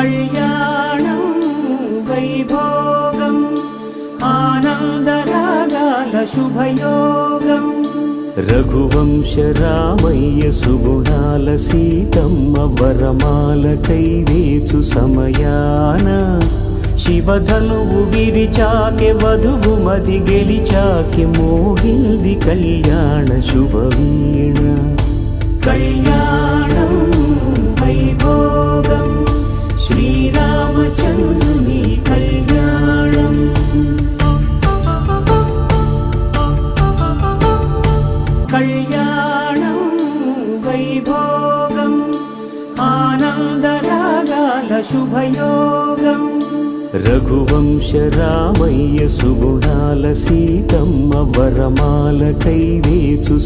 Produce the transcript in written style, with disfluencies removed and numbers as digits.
కళ్యాణం వైభోగం ఆనందరాగాల శుభయోగం రఘువంశ రామయ్య సుగుణాల సీతమ్మ వరమాల కైవేచు సమయాన శివధనువు విరిచాకె వధువు మది గెలిచాకె మోగింది కళ్యాణ శుభవీణ కళ్యాణం వైభోగం శ్రీరామచంద్రుని కళ్యాణం కళ్యాణం వైభోగం ఆనందరాగాల శుభయోగం రఘువంశ రామయ్య సుగుణాల సీతమ్మ వరమాల కైవేచు